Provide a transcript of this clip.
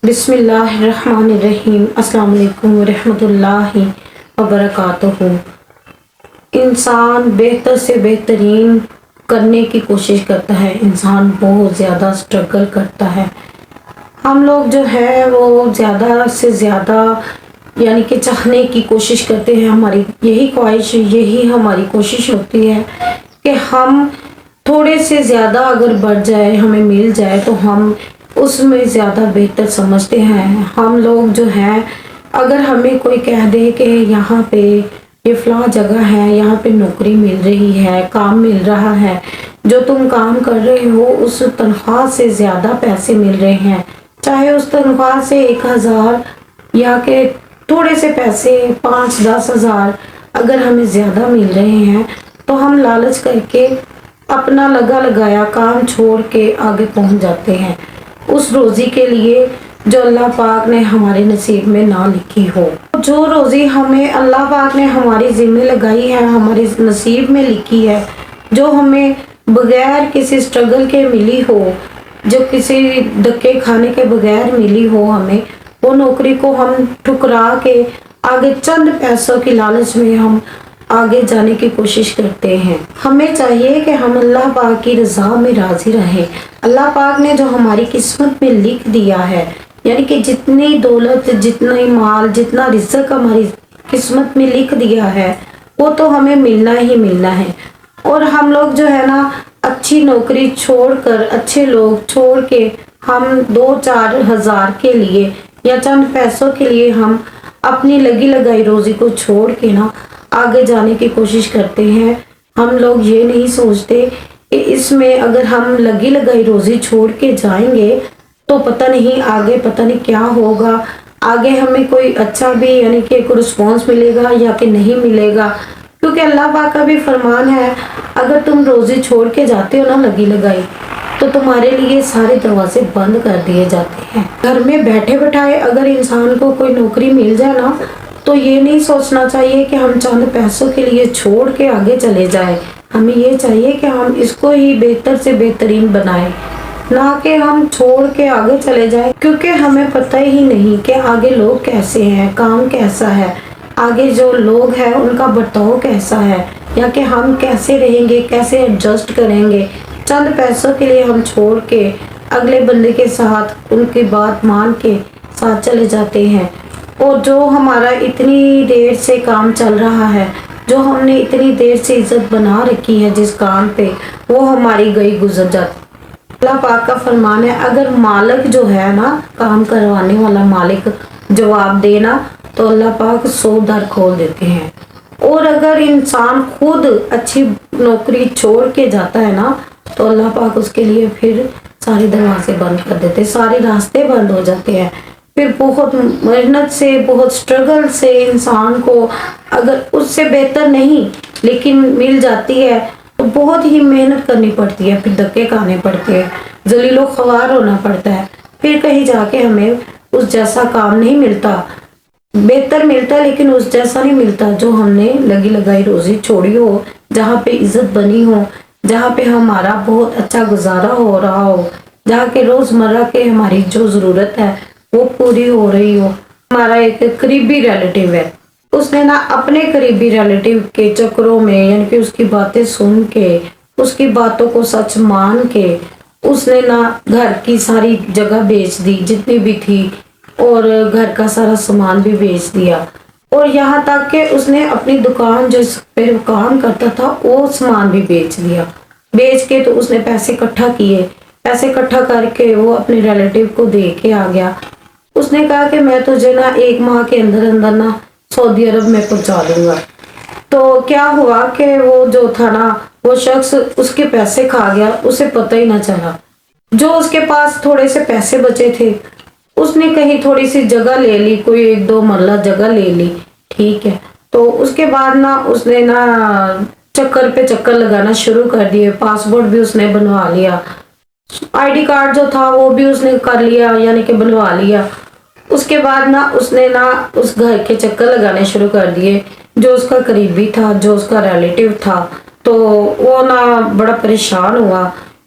بسم اللہ الرحمن الرحیم۔ السلام علیکم ورحمۃ اللہ وبرکاتہ۔ انسان بہتر سے بہترین کرنے کی کوشش کرتا ہے، انسان بہت زیادہ سٹرگل کرتا ہے۔ ہم لوگ جو ہے وہ زیادہ سے زیادہ یعنی کہ چاہنے کی کوشش کرتے ہیں، ہماری یہی خواہش، یہی ہماری کوشش ہوتی ہے کہ ہم تھوڑے سے زیادہ اگر بڑھ جائے، ہمیں مل جائے تو ہم اس میں زیادہ بہتر سمجھتے ہیں۔ ہم لوگ جو ہیں اگر ہمیں کوئی کہہ دے کہ یہاں پہ یہ فلاں جگہ ہے، یہاں پہ نوکری مل رہی ہے، کام مل رہا ہے، جو تم کام کر رہے ہو اس تنخواہ سے زیادہ پیسے مل رہے ہیں، چاہے اس تنخواہ سے 1000 یا کہ تھوڑے سے پیسے 5-10 ہزار اگر ہمیں زیادہ مل رہے ہیں تو ہم لالچ کر کے اپنا لگا لگایا کام چھوڑ کے آگے پہنچ جاتے ہیں اس روزی کے لیے جو اللہ پاک نے ہمارے نصیب میں نہ لکھی ہو۔ جو روزی ہمیں اللہ پاک نے ہماری ذمہ لگائی ہے، ہمارے نصیب میں لکھی ہے، جو ہمیں بغیر کسی سٹرگل کے ملی ہو، جو کسی دھکے کھانے کے بغیر ملی ہو ہمیں، وہ نوکری کو ہم ٹھکرا کے آگے چند پیسوں کی لالچ میں ہم آگے جانے کی کوشش کرتے ہیں۔ ہمیں چاہیے کہ ہم اللہ پاک کی رضا میں راضی رہیں۔ اللہ پاک نے جو ہماری قسمت میں لکھ دیا ہے، یعنی کہ جتنی دولت، جتنا مال، جتنا رزق ہماری قسمت میں لکھ دیا ہے وہ تو ہمیں ملنا ہی ملنا ہے۔ اور ہم لوگ جو ہے نا اچھی نوکری چھوڑ کر، اچھے لوگ چھوڑ کے ہم 2-4 ہزار کے لیے یا چند پیسوں کے لیے ہم اپنی لگی لگائی روزی کو چھوڑ کے نا آگے جانے کی کوشش کرتے ہیں۔ ہم لوگ یہ نہیں سوچتے کہ اس میں اگر ہم لگی لگائی روزی چھوڑ کے جائیں گے تو پتہ نہیں آگے پتہ نہیں کیا ہوگا، آگے ہمیں کوئی اچھا بھی یعنی کہ کوئی رسپانس ملے گا یا کہ نہیں ملے گا، کیونکہ اللہ پاک کا بھی فرمان ہے اگر تم روزی چھوڑ کے جاتے ہو نا لگی لگائی تو تمہارے لیے سارے دروازے بند کر دیے جاتے ہیں۔ گھر میں بیٹھے بٹھائے اگر انسان کو کوئی نوکری مل جائے نا تو یہ نہیں سوچنا چاہیے کہ ہم چند پیسوں کے لیے چھوڑ کے آگے چلے جائیں، ہمیں یہ چاہیے کہ ہم اس کو ہی بہتر سے بہترین بنائیں، نہ کہ ہم چھوڑ کے آگے چلے جائیں، کیونکہ ہمیں پتہ ہی نہیں کہ آگے لوگ کیسے ہیں، کام کیسا ہے، آگے جو لوگ ہیں ان کا برتاؤ کیسا ہے، یا کہ ہم کیسے رہیں گے، کیسے ایڈجسٹ کریں گے۔ چند پیسوں کے لیے ہم چھوڑ کے اگلے بندے کے ساتھ ان کی بات مان کے ساتھ چلے جاتے ہیں، اور جو ہمارا اتنی دیر سے کام چل رہا ہے، جو ہم نے اتنی دیر سے عزت بنا رکھی ہے جس کام پہ، وہ ہماری گئی گزر جاتی۔ اللہ پاک کا فرمان ہے اگر مالک جو ہے نا، کام کروانے والا مالک جواب دینا تو اللہ پاک 100 در کھول دیتے ہیں، اور اگر انسان خود اچھی نوکری چھوڑ کے جاتا ہے نا تو اللہ پاک اس کے لیے پھر سارے دروازے بند کر دیتے، سارے راستے بند ہو جاتے ہیں۔ پھر بہت محنت سے، بہت سٹرگل سے انسان کو اگر اس سے بہتر نہیں لیکن مل جاتی ہے تو بہت ہی محنت کرنی پڑتی ہے، پھر دھکے کھانے پڑتے ہیں، ذلیل و خوار ہونا پڑتا ہے، پھر کہیں جا کے ہمیں اس جیسا کام نہیں ملتا، بہتر ملتا ہے لیکن اس جیسا نہیں ملتا جو ہم نے لگی لگائی روزی چھوڑی ہو، جہاں پہ عزت بنی ہو، جہاں پہ ہمارا بہت اچھا گزارا ہو رہا ہو، جہاں کے روزمرہ کے ہماری جو ضرورت ہے وہ پوری ہو رہی ہو۔ ہمارا ایک قریبی ریلیٹیو ہے، اس نے نا اپنے قریبی ریلیٹیو کے چکروں میں یعنی کہ اس کی باتیں سن کے، اس کی باتوں کو سچ مان کے، اس نے نا گھر کی ساری جگہ بیچ دی جتنی بھی تھی، اور گھر کا سارا سامان بھی بیچ دیا، اور یہاں تک کہ اس نے اپنی دکان جو پہ کام کرتا تھا وہ سامان بھی بیچ دیا۔ بیچ کے تو اس نے پیسے اکٹھا کیے، پیسے اکٹھا کر کے وہ اپنے ریلیٹیو کو دے کے آ گیا۔ اس نے کہا کہ میں تجھے نا 1 ماہ کے اندر اندر نا سعودی عرب میں پہنچا دوں گا۔ تو کیا ہوا کہ وہ جو تھا نا وہ شخص اس کے پیسے کھا گیا، اسے پتہ ہی نہ چلا۔ جو اس کے پاس تھوڑے سے پیسے بچے تھے اس نے کہیں تھوڑی سی جگہ لے لی، کوئی 1-2 مرلہ جگہ لے لی، ٹھیک ہے، تو اس کے بعد نا اس نے نا چکر پہ چکر لگانا شروع کر دیے، پاسپورٹ بھی اس نے بنوا لیا، ID کارڈ جو تھا وہ بھی اس نے کر لیا یعنی کہ بنوا لیا۔ اس کے بعد نا اس نے نا اس گھر کے چکر لگانے شروع کر دیے، جو اس کا قریبی تھا، جو اس کا ریلیٹیو تھا، تو وہ نا بڑا پریشان ہوا